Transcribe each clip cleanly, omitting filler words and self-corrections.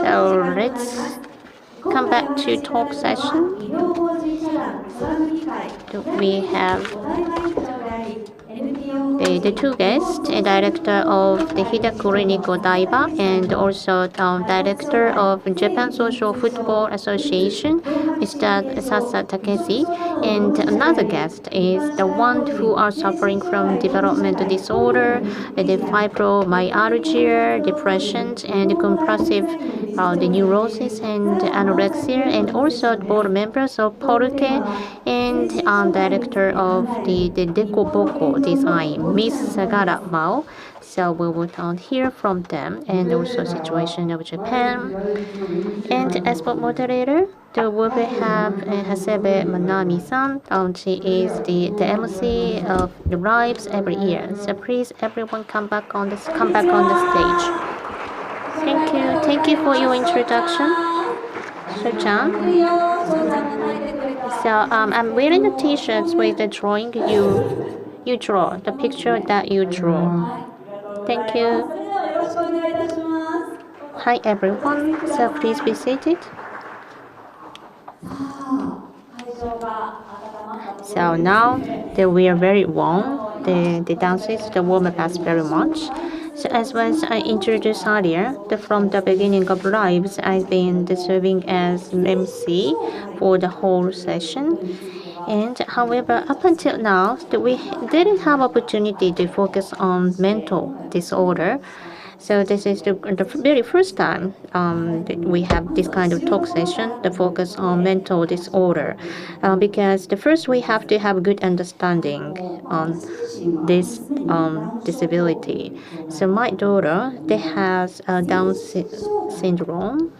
So let's come back to talk session. We have the two guests, a director of the Hida Clinic Odaiba and also director of Japan Social Football Association, Mr. Sasa Takeshi. And another guest is the one who are suffering from developmental disorder, the fibromyalgia, depression, and compulsive the neurosis and anorexia, and also board members of Poruke and director of the Dekoboko design, Miss Sagara Mao. So we will hear from them and also situation of Japan. And as for moderator, we will have Hasebe Manami-san. She is the MC of the Lives every year. So please, everyone, come back on the stage. Thank you for your introduction, Sho-chan. So I'm wearing the T-shirts with the drawing you draw, the picture that you draw. Thank you. Hi everyone. So please be seated. So now that we are very warm, the dances, the warm-up us very much. So as was I introduced earlier, from the beginning of lives, I've been serving as MC for the whole session. And however, up until now, we didn't have opportunity to focus on mental disorder. So this is the very first time that we have this kind of talk session, the focus on mental disorder, because the first we have to have good understanding on this disability. So my daughter, they has Down syndrome,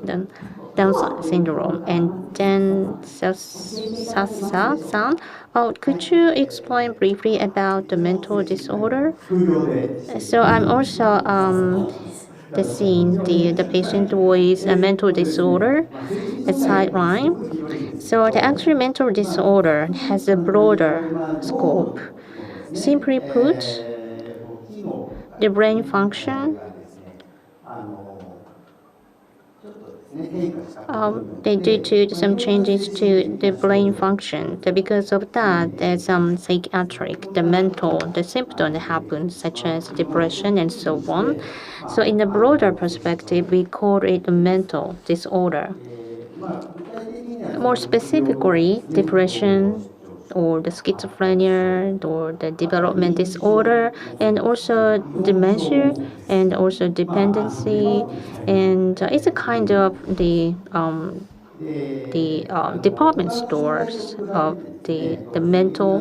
then Down syndrome, and then Sasa-san, could you explain briefly about the mental disorder? So I'm also seeing the patient with a mental disorder, a sideline. So the actual mental disorder has a broader scope. Simply put, the brain function they due to some changes to the brain function. Because of that, there's some psychiatric, the mental, the symptoms that happen, such as depression and so on. So in a broader perspective, we call it a mental disorder. More specifically, depression or the schizophrenia or the development disorder and also dementia and also dependency, and it's a kind of the department stores of the mental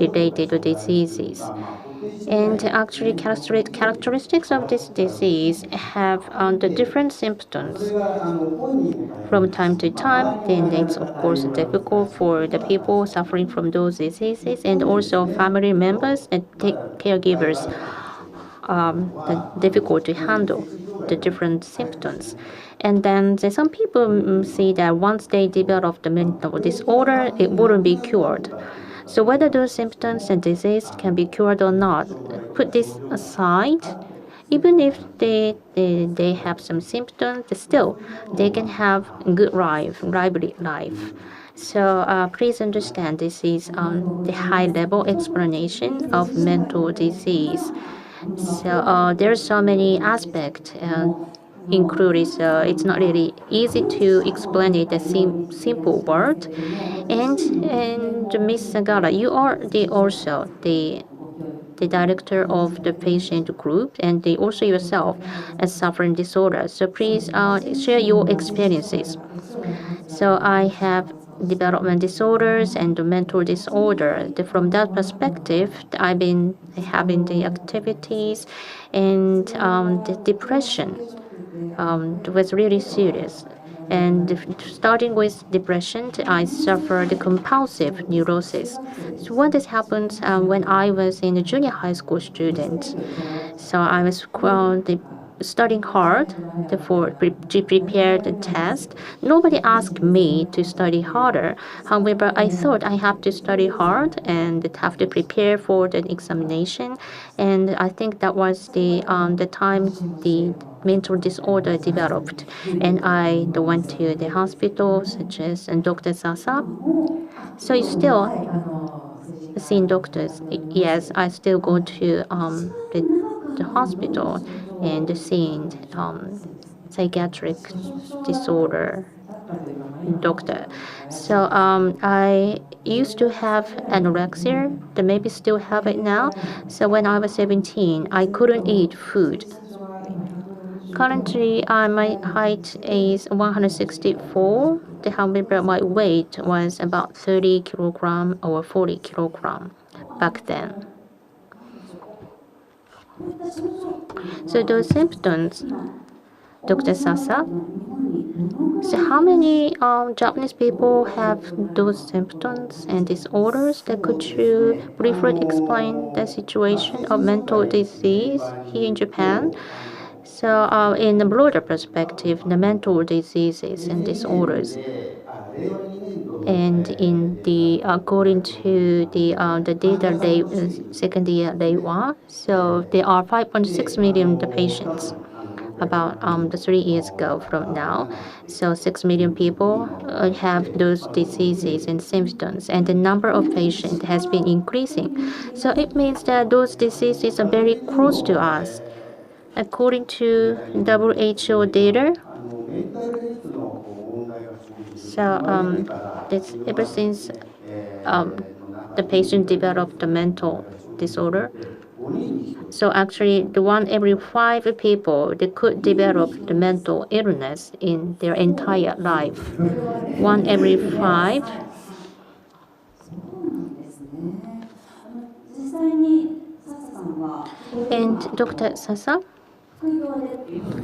related diseases. And actually, characteristics of this disease have the different symptoms from time to time. Then it's of course difficult for the people suffering from those diseases and also family members and caregivers. Difficult to handle the different symptoms. And then some people see that once they develop the mental disorder, it wouldn't be cured. So whether those symptoms and disease can be cured or not, put this aside. Even if they have some symptoms, still they can have good lively life. So please understand this is the high-level explanation of mental disease. So there are so many aspects included. So it's not really easy to explain it a simple word. And Miss Sagara, you are also the director of the patient group, and also yourself as suffering disorder. So please share your experiences. So I have development disorders and mental disorder. From that perspective, I've been having the activities, and the depression was really serious. And starting with depression, I suffered compulsive neurosis. So what this happened when I was in a junior high school student. So I was studying hard to prepare the test. Nobody asked me to study harder. However, I thought I have to study hard and have to prepare for the examination. And I think that was the time the mental disorder developed. And I went to the hospital, such as Dr. Sasa. So you still seeing doctors. Yes, I still go to the hospital and seeing psychiatric disorder doctor. So I used to have anorexia. They maybe still have it now. So when I was 17, I couldn't eat food. Currently, my height is 164. However, my weight was about 30 kilogram or 40 kilogram back then. So those symptoms, Dr. Sasa. So how many Japanese people have those symptoms and disorders? That could you briefly explain the situation of mental disease here in Japan? So, in the broader perspective, the mental diseases and disorders, and in the according to the data they second year they were, so there are 5.6 million the patients about the 3 years ago from now. So 6 million people have those diseases and symptoms, and the number of patients has been increasing. So it means that those diseases are very close to us. According to WHO data, so this ever since um, the patient developed the mental disorder. So actually, the one every 5 people they could develop the mental illness in their entire life. One every 5. And Dr. Sasa,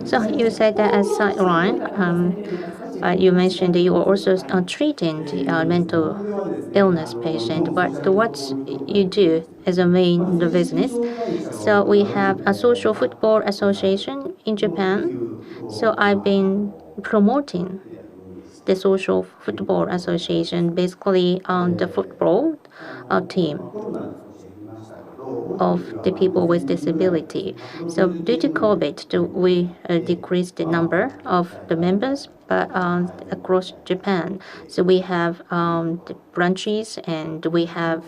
so you said that as sideline, you mentioned that you are also treating the mental illness patient, but what you do as a main the business. So we have a social football association in Japan. So I've been promoting the social football association, basically on the football team of the people with disability. So due to COVID, we decreased the number of the members, but across Japan. So we have the branches and we have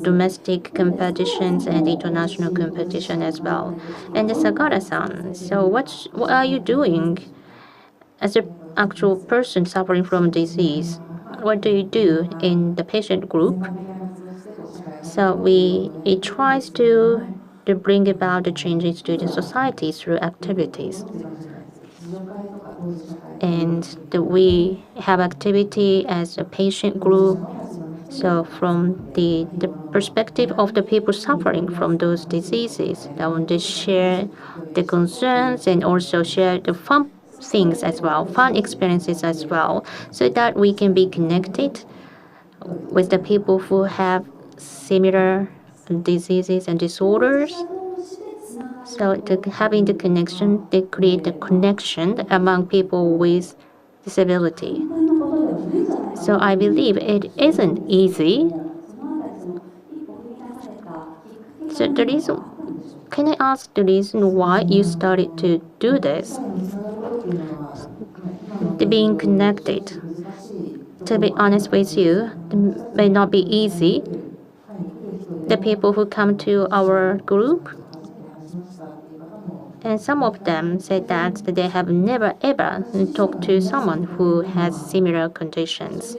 domestic competitions and international competition as well. And the Sagara-san, so what are you doing as an actual person suffering from disease? What do you do in the patient group? So it tries to bring about the changes to the society through activities. And we have activity as a patient group. So from the perspective of the people suffering from those diseases, I want to share the concerns and also share the fun things as well, fun experiences as well, so that we can be connected with the people who have similar diseases and disorders. So having the connection, they create the connection among people with disability. So I believe it isn't easy. So the reason, can I ask the reason why you started to do this? The being connected. To be honest with you, it may not be easy. The people who come to our group, and some of them said that they have never ever talked to someone who has similar conditions.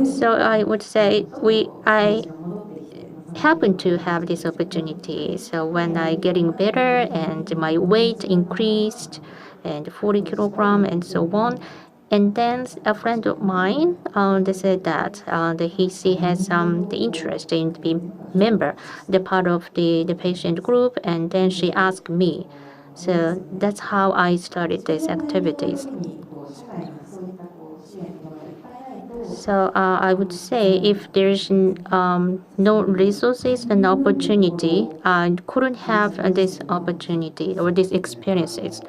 So I would say I happen to have this opportunity. So when I getting better and my weight increased and 40 kilogram and so on. And then a friend of mine, they said that she has the interest in being member, the part of the patient group, and then she asked me. So that's how I started these activities. So I would say if there's no resources and opportunity, I couldn't have this opportunity or these experiences.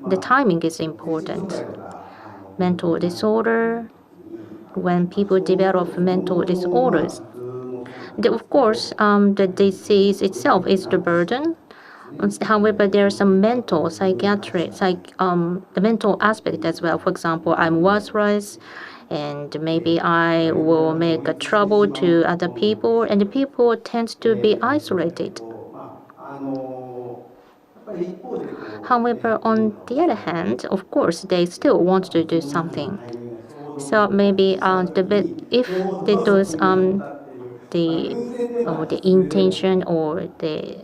The timing is important. Mental disorder, when people develop mental disorders, of course, the disease itself is the burden. However, there are some mental, the mental aspect as well. For example, I'm worthless, and maybe I will make a trouble to other people, and the people tend to be isolated. However, on the other hand, of course, they still want to do something. So maybe if they does the the intention or the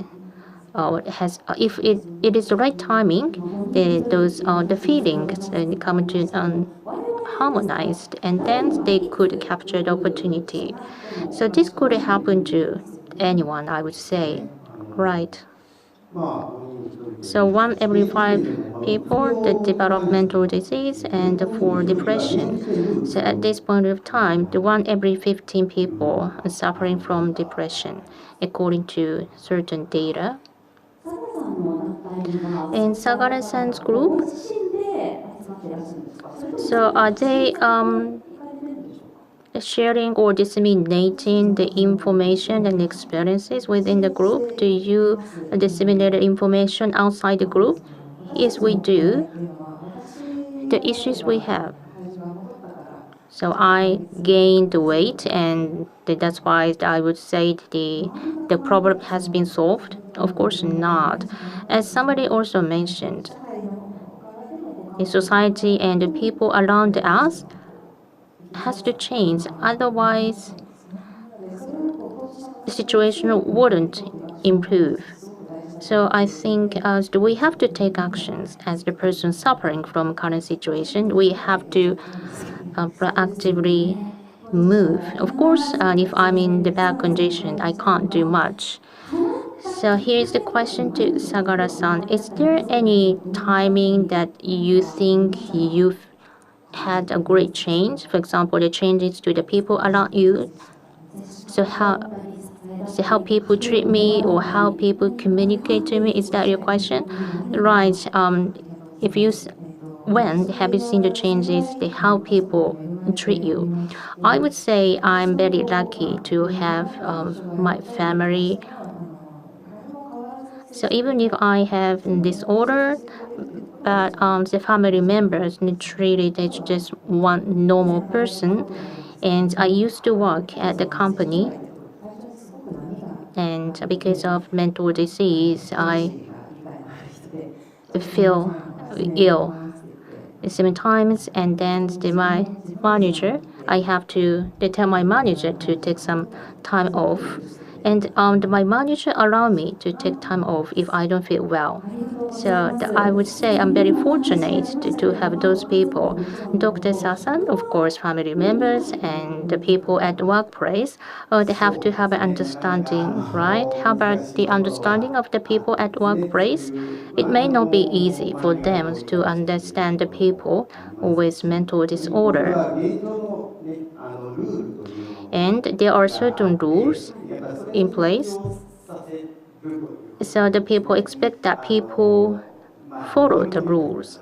has if it is the right timing, the feelings come to harmonized, and then they could capture the opportunity. So this could happen to anyone, I would say, right? So 1 every 5 people that develop mental disease and for depression. So at this point of time, the 1 every 15 people are suffering from depression, according to certain data. In Sagara-san's group, so are they sharing or disseminating the information and experiences within the group? Do you disseminate information outside the group? Yes, we do. The issues we have. So I gained weight, and that's why I would say the problem has been solved. Of course not. As somebody also mentioned, the society and the people around us has to change. Otherwise, the situation wouldn't improve. So I think we have to take actions as the person suffering from current situation. We have to proactively move. Of course, if I'm in the bad condition, I can't do much. So here's the question to Sagara-san. Is there any timing that you think you've had a great change? For example, the changes to the people around you. So how people treat me or how people communicate to me? Is that your question? Right. If you when have you seen the changes the how people treat you? I would say I'm very lucky to have my family. So even if I have disorder, but the family members treated as just one normal person, and I used to work at the company, and because of mental disease, I feel ill 7 times, and then my manager, I have to tell my manager to take some time off, and my manager allowed me to take time off if I don't feel well. So I would say I'm very fortunate to have those people. Dr. Sasan, of course, family members and the people at the workplace, they have to have an understanding, right? How about the understanding of the people at workplace? It may not be easy for them to understand the people with mental disorder. And there are certain rules in place. So the people expect that people follow the rules.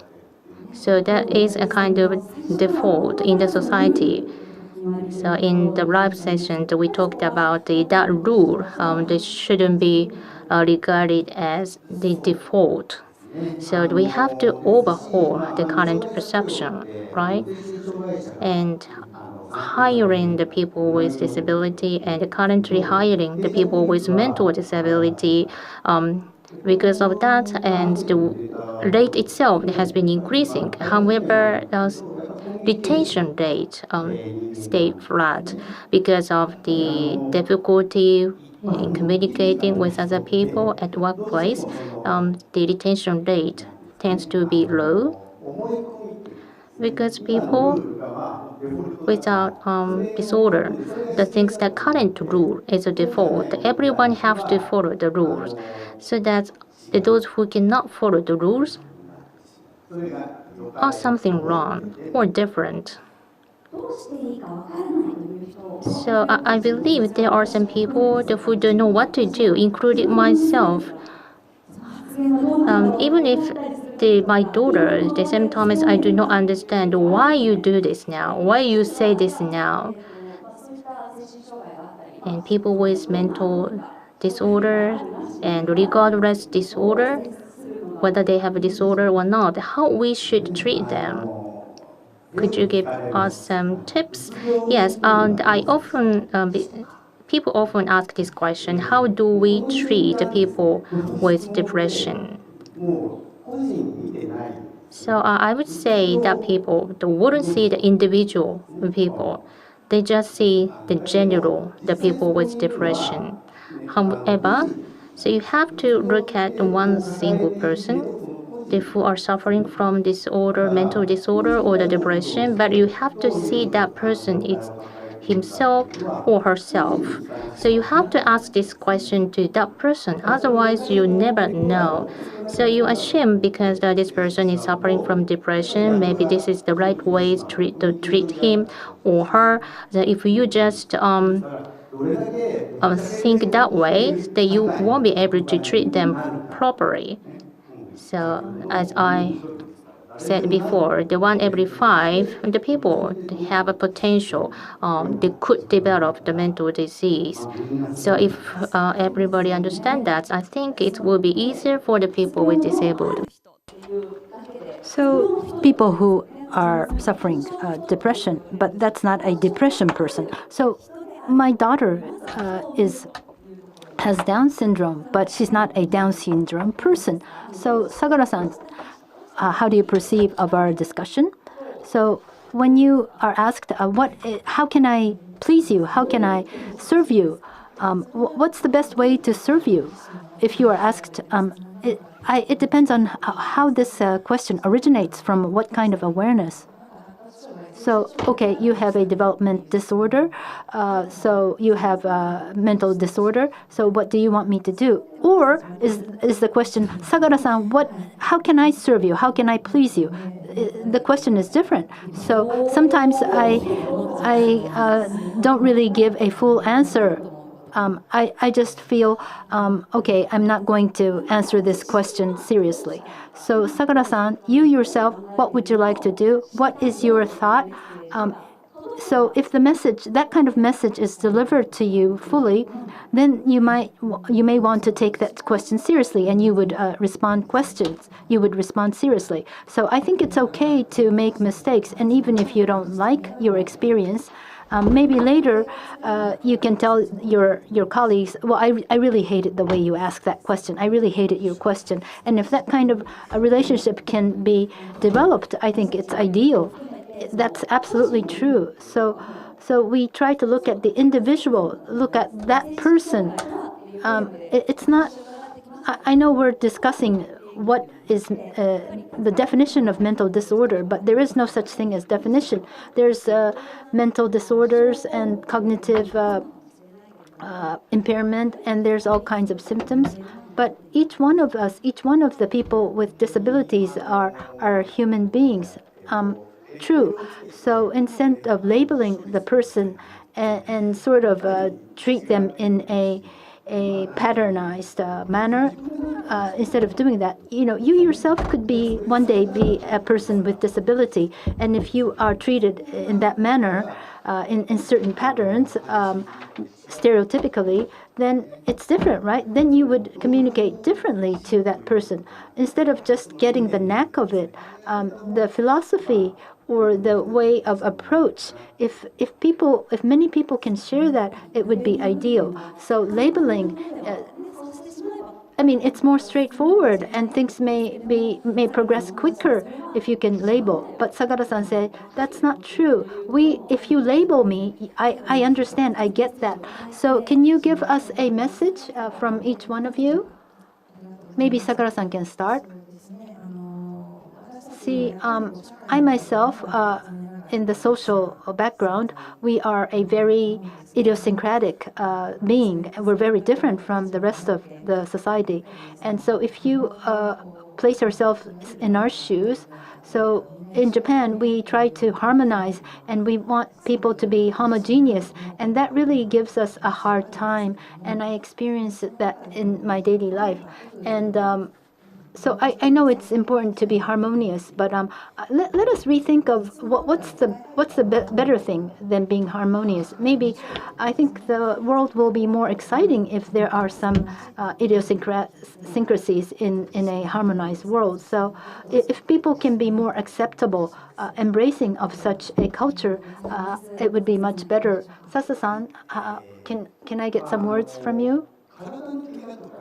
So that is a kind of default in the society. So in the live session, we talked about that rule. They shouldn't be regarded as the default. So we have to overhaul the current perception, right? And hiring the people with disability and currently hiring the people with mental disability because of that, and the rate itself has been increasing. However, retention rate stay flat because of the difficulty in communicating with other people at workplace. The retention rate tends to be low because people without disorder, the things that current rule is a default. Everyone has to follow the rules, so that those who cannot follow the rules are something wrong or different. So I believe there are some people who don't know what to do, including myself. Even if my daughter, the same time as I do not understand why you do this now, why you say this now. And people with mental disorder and regardless disorder, whether they have a disorder or not, how we should treat them. Could you give us some tips? Yes, and I often people often ask this question: how do we treat the people with depression? So I would say that people wouldn't see the individual people; they just see the general, the people with depression. However, so you have to look at one single person who are suffering from disorder, mental disorder, or the depression, but you have to see that person is himself or herself. So you have to ask this question to that person, otherwise you never know. So you assume because this person is suffering from depression, maybe this is the right way to treat him or her. That if you just think that way, then you won't be able to treat them properly. So as I said before, the 1 every 5 the people have a potential. They could develop the mental disease. So if everybody understands that, I think it will be easier for the people with disabled. So people who are suffering depression, but that's not a depression person. So my daughter has Down syndrome, but she's not a Down syndrome person. So Sagara-san, how do you perceive of our discussion? So when you are asked, how can I please you? How can I serve you? What's the best way to serve you? If you are asked, it depends on how this question originates from what kind of awareness. So, okay, you have a development disorder, so you have a mental disorder, so what do you want me to do? Or is the question, Sagara-san, how can I serve you? How can I please you? The question is different. So sometimes I don't really give a full answer. I just feel, okay, I'm not going to answer this question seriously. So Sakura-san, you yourself, what would you like to do? What is your thought? So if the message, that kind of message is delivered to you fully, then you may want to take that question seriously, and you would respond questions. You would respond seriously. So I think it's okay to make mistakes, and even if you don't like your experience, maybe later you can tell your colleagues, well, I really hated the way you asked that question. I really hated your question. And if that kind of a relationship can be developed, I think it's ideal. That's absolutely true. So we try to look at the individual, look at that person. It's not. I know we're discussing what is the definition of mental disorder, but there is no such thing as definition. There's mental disorders and cognitive impairment, and there's all kinds of symptoms. But each one of us, each one of the people with disabilities are human beings. True. So instead of labeling the person and sort of treat them in a patternized manner, instead of doing that, you yourself could be one day be a person with disability, and if you are treated in that manner, in certain patterns, stereotypically, then it's different, right? Then you would communicate differently to that person instead of just getting the knack of it. The philosophy or the way of approach, if many people can share that, it would be ideal. So labeling, it's more straightforward, and things may progress quicker if you can label. But Sagara-san said that's not true. If you label me, I understand, I get that. So can you give us a message from each one of you? Maybe Sagara-san can start. See, I myself, in the social background, we are a very idiosyncratic being. We're very different from the rest of the society. And so if you place yourself in our shoes, So in Japan, we try to harmonize and we want people to be homogeneous, and that really gives us a hard time. And I experience that in my daily life. And so I know it's important to be harmonious, but let us rethink of what's the better thing than being harmonious. Maybe I think the world will be more exciting if there are some idiosyncrasies in a harmonized world. So if people can be more acceptable, embracing of such a culture, it would be much better. Sasa-san, can I get some words from you?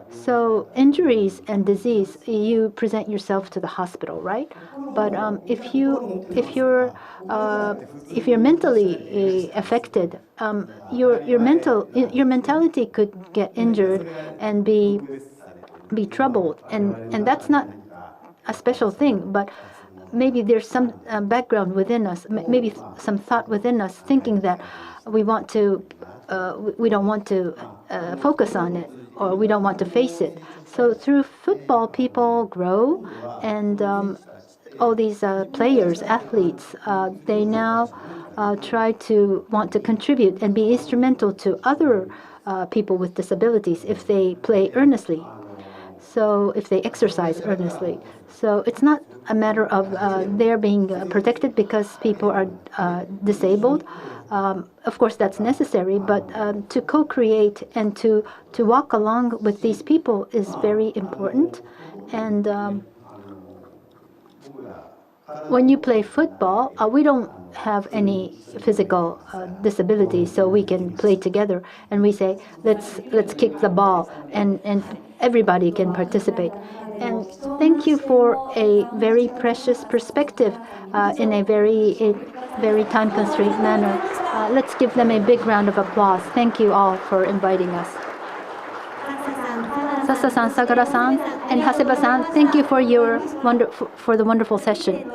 So injuries and disease, you present yourself to the hospital, right? But if you're mentally affected, your mentality could get injured and be troubled, and that's not a special thing, but maybe there's some background within us, maybe some thought within us thinking that we don't want to focus on it, or we don't want to face it. So through football, people grow, and all these players, athletes, they now try to want to contribute and be instrumental to other people with disabilities if they play earnestly. So if they exercise earnestly. So it's not a matter of their being protected because people are disabled. Of course, that's necessary, but to co-create and to walk along with these people is very important. And when you play football, we don't have any physical disability, so we can play together. And we say, let's kick the ball, and everybody can participate. And thank you for a very precious perspective in a very time-constrained manner. Let's give them a big round of applause. Thank you all for inviting us. Sasa-san, Sagara-san, and Haseba-san, thank you for the wonderful session.